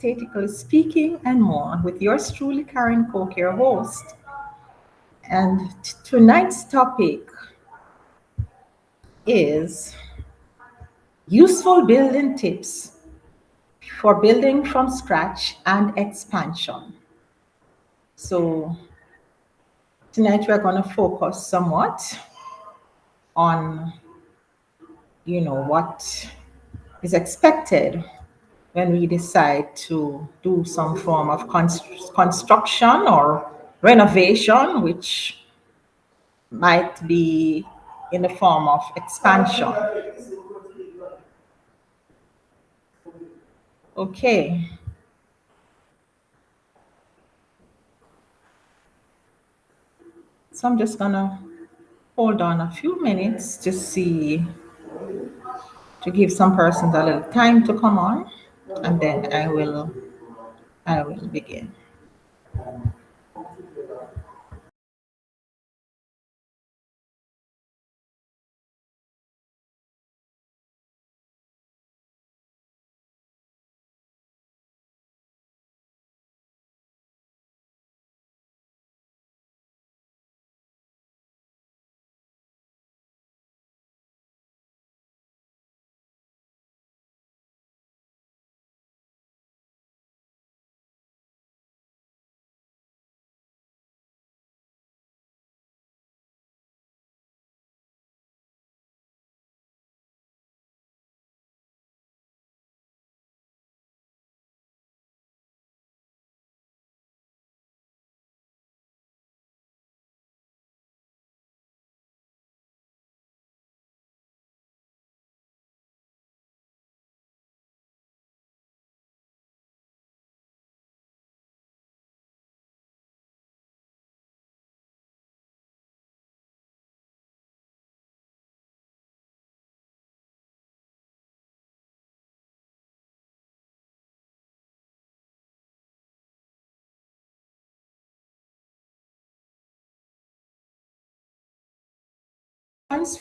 Real Speaking and more with yours truly, Karen Cook, your host. And tonight's topic is useful building tips for building from scratch and expansion. So tonight we're going to focus somewhat on, what is expected when we decide to do some form of construction or renovation, which might be in the form of expansion. Okay, so I'm just gonna hold on a few minutes to give some persons a little time to come on, and then I will begin.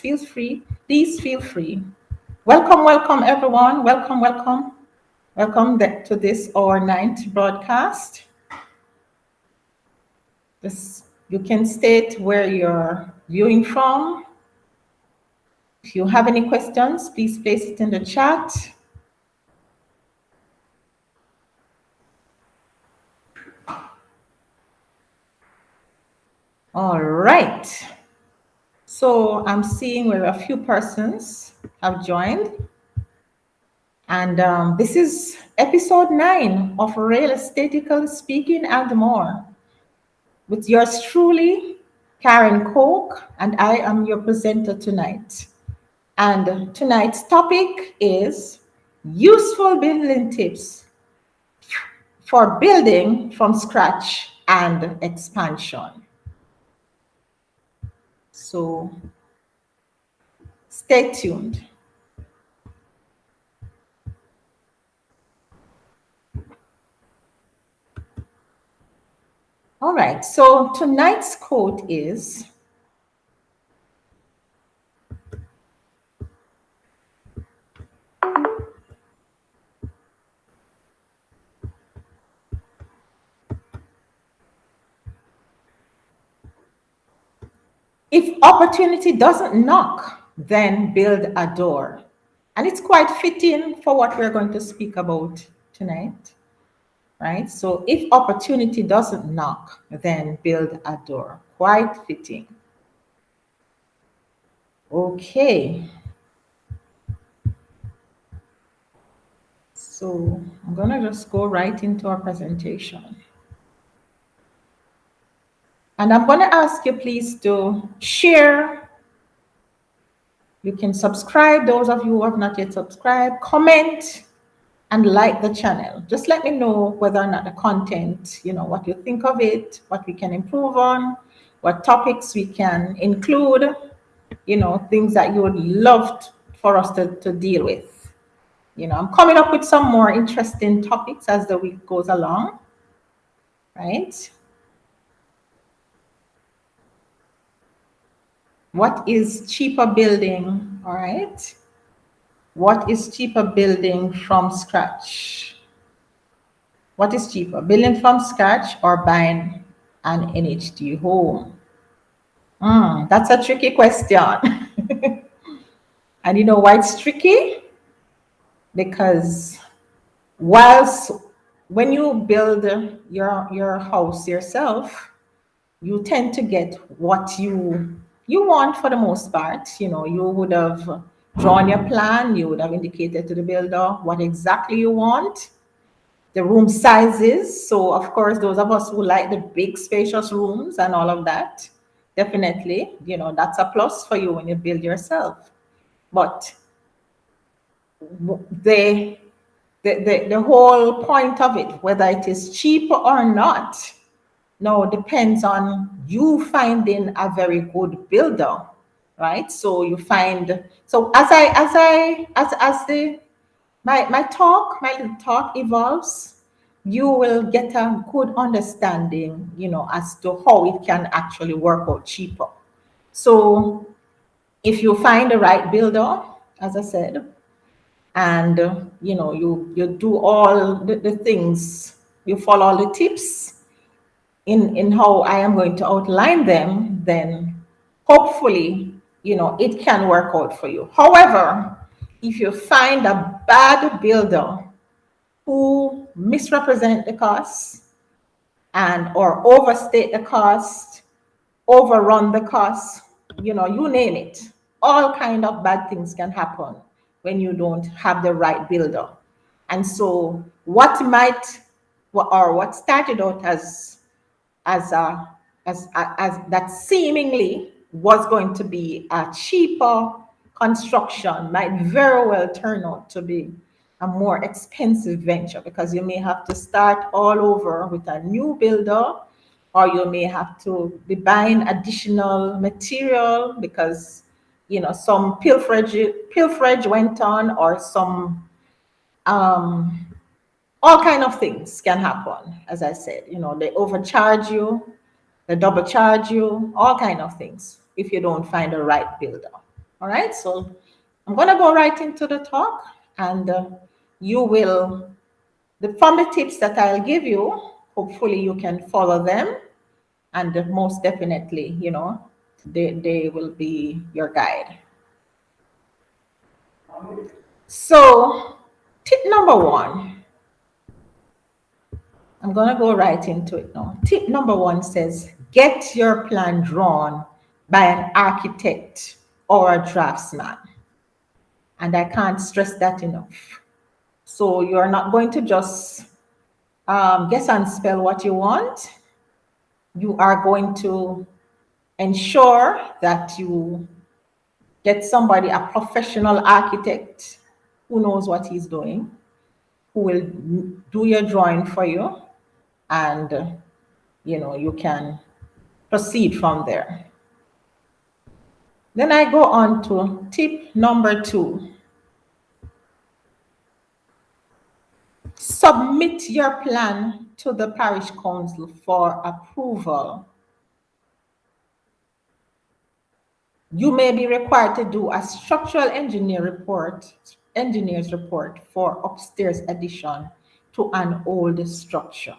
Feel free, please feel free. Welcome everyone. Welcome to this our ninth broadcast. You can state where you're viewing from. If you have any questions, please place it in the chat. All right. So I'm seeing where a few persons have joined. And this is episode 9 of Real Speaking and more with yours truly, Karen Cook, and I am your presenter tonight. And tonight's topic is useful building tips for building from scratch and expansion. So stay tuned. All right, so tonight's quote is, if opportunity doesn't knock, then build a door. And it's quite fitting for what we're going to speak about tonight, right? So if opportunity doesn't knock, then build a door. Quite fitting. Okay. So I'm gonna just go right into our presentation. And I'm gonna ask you please to share. You can subscribe, those of you who have not yet subscribed, comment, and like the channel. Just let me know whether or not the content, what you think of it, what we can improve on, what topics we can include, things that you would love for us to deal with. I'm coming up with some more interesting topics as the week goes along, right? What is cheaper building, all right? What is cheaper building from scratch? What is cheaper, building from scratch or buying an NHD home? That's a tricky question. And you know why it's tricky? Because whilst when you build your house yourself, you tend to get what you want for the most part. You know, you would have drawn your plan, you would have indicated to the builder what exactly you want, the room sizes. So of course, those of us who like the big spacious rooms and all of that, definitely, you know, that's a plus for you when you build yourself. But the the whole point of it, whether it is cheaper or not, now depends on you finding a very good builder, right? So you find, so as the my little talk evolves, you will get a good understanding, you know, as to how it can actually work out cheaper. So if you find the right builder, as I said, and you know, you do all the things, you follow all the tips in how I am going to outline them, then hopefully, you know, it can work out for you. However, if you find a bad builder who misrepresent the costs and or overstate the cost, overrun the cost, you know, you name it, all kind of bad things can happen when you don't have the right builder. And so what started out as a as that seemingly was going to be a cheaper construction might very well turn out to be a more expensive venture, because you may have to start all over with a new builder, or you may have to be buying additional material because, you know, some pilferage went on, or some um, all kind of things can happen. As I said, you know, they overcharge you, they double charge you, all kind of things if you don't find the right builder. All right, so I'm gonna go right into the talk, and you will, from the tips that I'll give you, hopefully you can follow them, and most definitely, you know, they will be your guide. So tip number one, I'm going to go right into it now. Tip number one says, get your plan drawn by an architect or a draftsman. And I can't stress that enough. So you're not going to just guess and spell what you want. You are going to ensure that you get somebody, a professional architect who knows what he's doing, who will do your drawing for you, and you know, you can proceed from there. Then I go on to tip number two. Submit your plan to the parish council for approval. You may be required to do a structural engineer's report for upstairs addition to an old structure.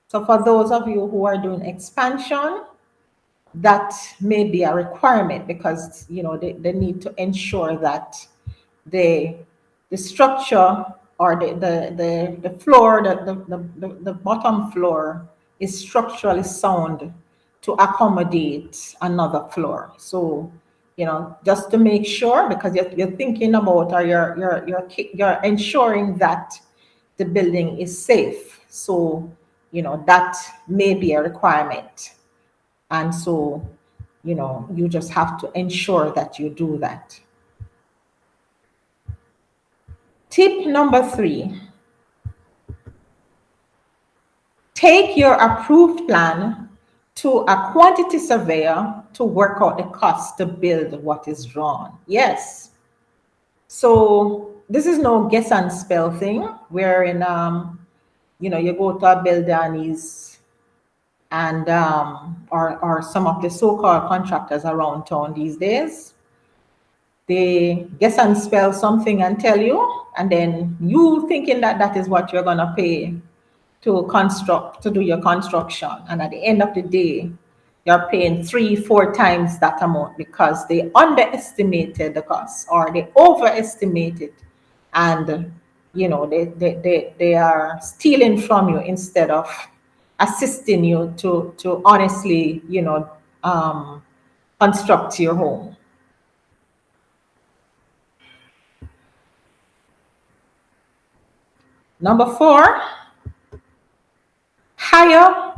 So for those of you who are doing expansion, that may be a requirement, because you know they need to ensure that the structure, or the floor, the bottom floor is structurally sound to accommodate another floor. So you know, just to make sure, because you're thinking about, or you're ensuring that the building is safe. So you know, that may be a requirement. And so, you know, you just have to ensure that you do that. Tip number three, take your approved plan to a quantity surveyor to work out the cost to build what is drawn. Yes. So this is no guess and spell thing, wherein, you know, you go to a builder and or some of the so-called contractors around town these days, they guess and spell something and tell you, and then you thinking that that is what you're gonna pay to do your construction, and at the end of the day you're paying 3-4 times that amount because they underestimated the cost or they overestimated, and they are stealing from you instead of assisting you to honestly construct your home. Number 4, hire.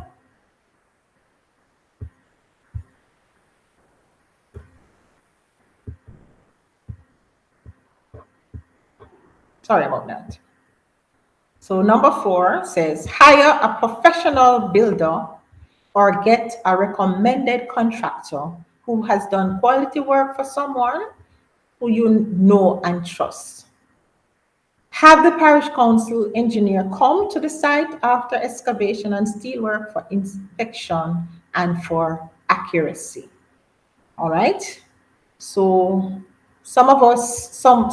Sorry about that. So number 4 says hire a professional builder or get a recommended contractor who has done quality work for someone who you know and trust. Have the parish council engineer come to the site after excavation and steelwork for inspection and for accuracy. All right. So some of us, some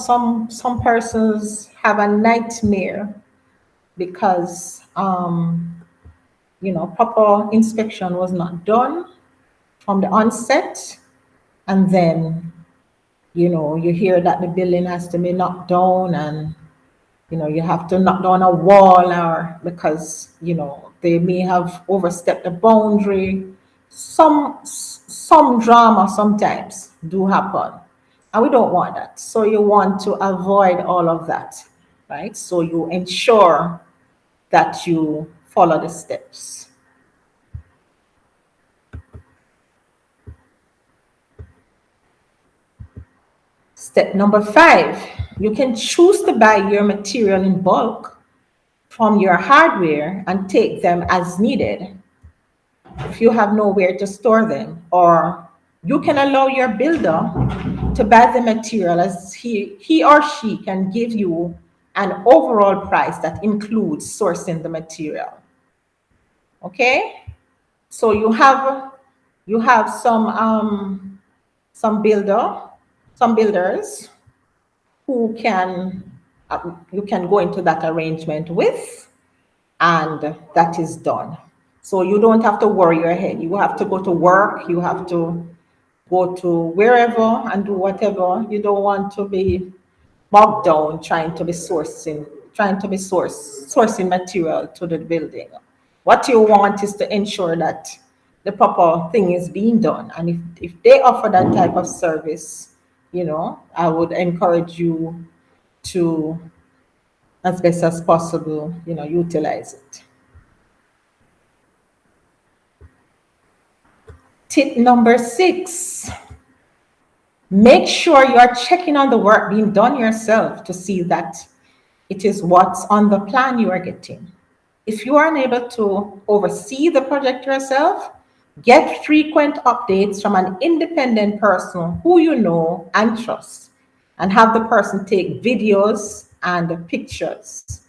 persons have a nightmare because proper inspection was not done from the onset, and then you hear that the building has to be knocked down, and you have to knock down a wall, or because they may have overstepped the boundary. Some drama sometimes do happen, and we don't want that. So you want to avoid all of that, right? So you ensure that you follow the steps. Step number 5, you can choose to buy your material in bulk from your hardware and take them as needed if you have nowhere to store them, or you can allow your builder to buy the material as he or she can give you an overall price that includes sourcing the material. Okay, so you have some builders who you can go into that arrangement with, and that is done. So you don't have to worry your head. You have to go to work, you have to go to wherever and do whatever. You don't want to be bogged down trying to be sourcing material to the building. What you want is to ensure that the proper thing is being done. And if they offer that type of service, I would encourage you to, as best as possible, utilize it. Tip number 6, make sure you're checking on the work being done yourself to see that it is what's on the plan you are getting. If you are unable to oversee the project yourself, get frequent updates from an independent person who you know and trust, and have the person take videos and pictures.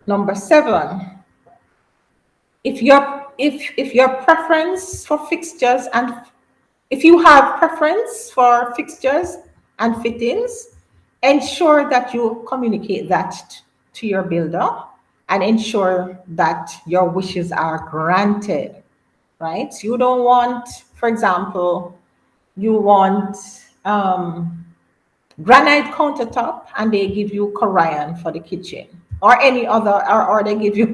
Number 7, if your preference for fixtures and if you have preference for fixtures and fittings, ensure that you communicate that to your builder and ensure that your wishes are granted, right? You don't want, for example, you want granite countertop and they give you Korean for the kitchen, or any other, or they give you,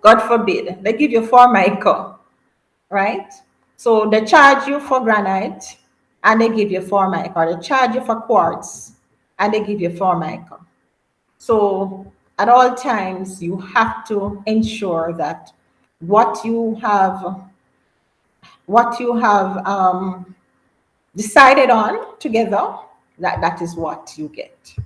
God forbid, they give you Formica, right? So they charge you for granite and they give you Formica, or they charge you for quartz and they give you Formica. So at all times, you have to ensure that what you have decided on together, that is what you get.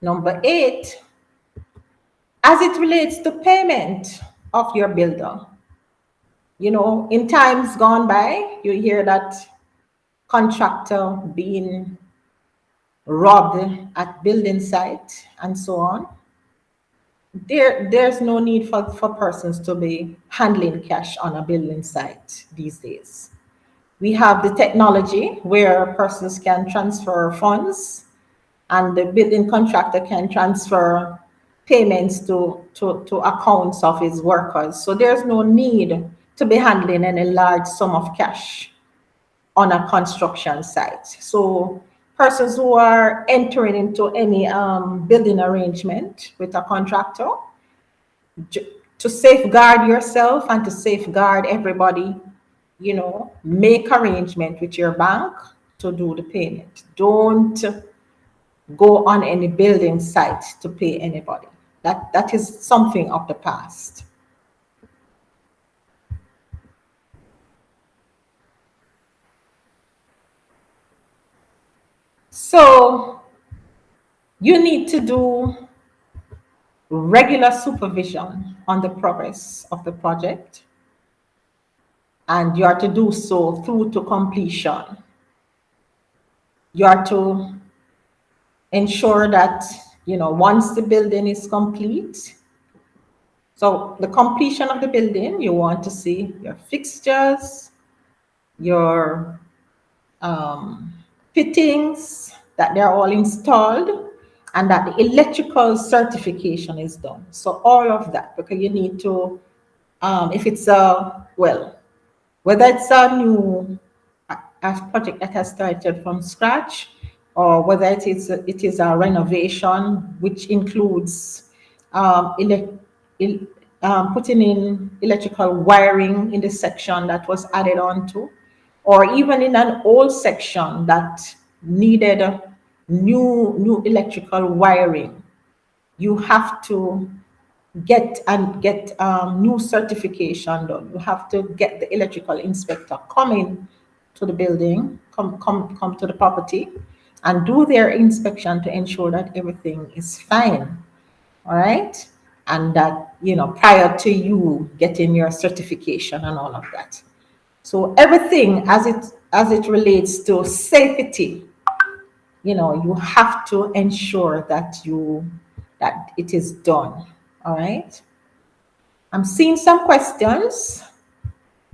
Number 8, as it relates to payment of your builder, in times gone by, you hear that contractor being robbed at building site and so on. There's no need for persons to be handling cash on a building site these days. We have the technology where persons can transfer funds and the building contractor can transfer payments to accounts of his workers. So there's no need to be handling any large sum of cash on a construction site. So persons who are entering into any building arrangement with a contractor, to safeguard yourself and to safeguard everybody, make arrangement with your bank to do the payment. Don't go on any building site to pay anybody. That is something of the past. So you need to do regular supervision on the progress of the project, and you are to do so through to completion. You are to ensure that, once the building is complete, so the completion of the building, you want to see your fixtures, your fittings, that they're all installed, and that the electrical certification is done. So all of that, because you need to, if it's whether it's a new a project that has started from scratch, or whether it is a renovation, which includes putting in electrical wiring in the section that was added on to, or even in an old section that needed new electrical wiring, you have to get new certification done. You have to get the electrical inspector coming to the building, come to the property, and do their inspection to ensure that everything is fine. All right, and that, prior to you getting your certification and all of that. So everything as it relates to safety, you have to ensure that it is done. All right. I'm seeing some questions,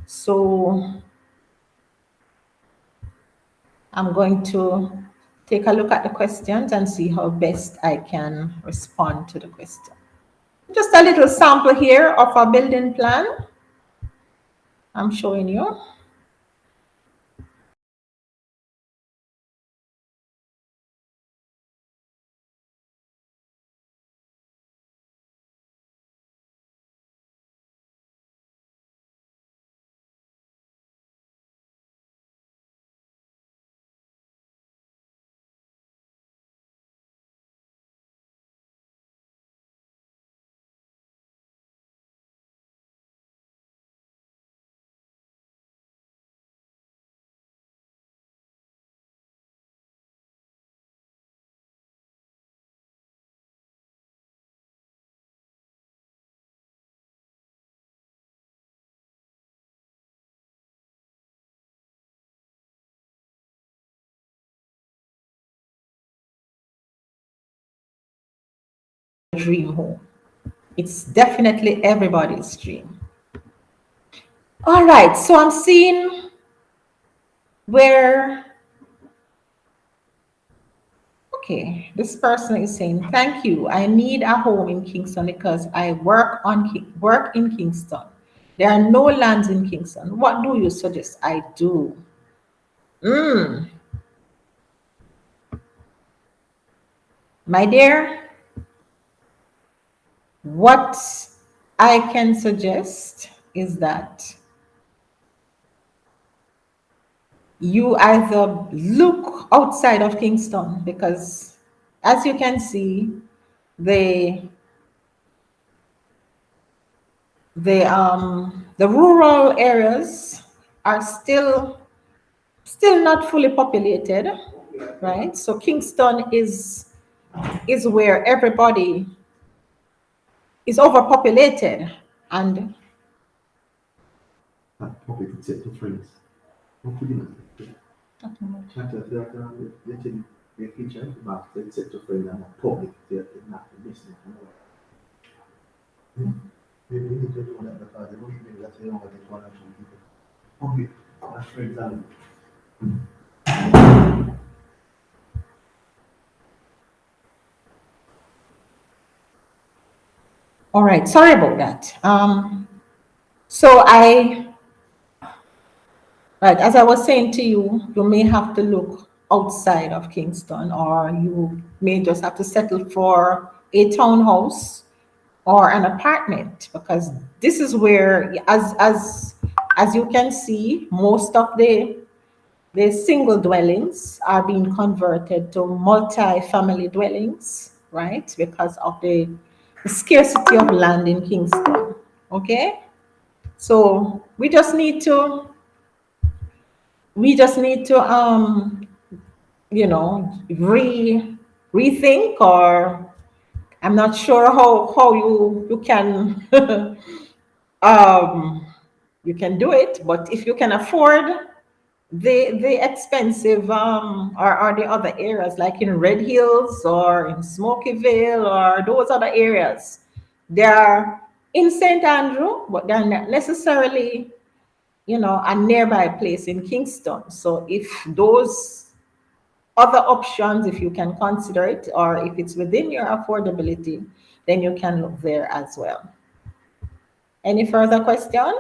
so I'm going to take a look at the questions and see how best I can respond to the question. Just a little sample here of a building plan I'm showing you. Dream home. It's definitely everybody's dream. All right, so I'm seeing where, okay, this person is saying, thank you. I need a home in Kingston because I work in Kingston. There are no lands in Kingston. What do you suggest I do? My dear, what I can suggest is that you either look outside of Kingston, because as you can see, the rural areas are still not fully populated, right? So Kingston is where everybody is overpopulated, and Chatter theatre, letting the feature about the sector for them public theatre, not the business. Maybe we need to do that because the only thing that they know what they want to do. Public, that's for example. All right, sorry about that. So right, as I was saying to you, you may have to look outside of Kingston, or you may just have to settle for a townhouse or an apartment, because this is where, as you can see, most of the single dwellings are being converted to multi-family dwellings, right? Because of the scarcity of land in Kingston. Okay, so we just need to rethink, or I'm not sure how you can um you can do it, but if you can afford the expensive or the other areas like in Red Hills or in Smokyville or those other areas, they're in St. Andrew, but they're not necessarily a nearby place in Kingston. So if those other options, if you can consider it, or if it's within your affordability, then you can look there as well. Any further question?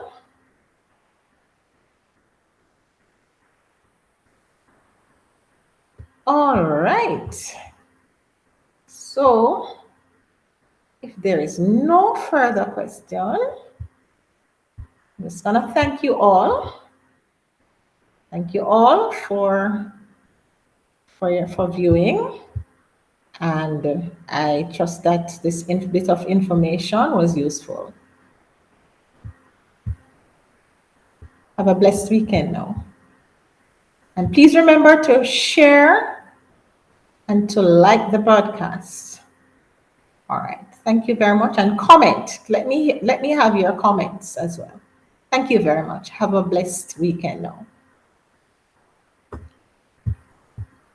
All right. So if there is no further question, I'm just gonna thank you all. Thank you all for viewing, and I trust that this bit of information was useful. Have a blessed weekend now. And please remember to share and to like the broadcast. All right. Thank you very much. And comment. Let me have your comments as well. Thank you very much. Have a blessed weekend now.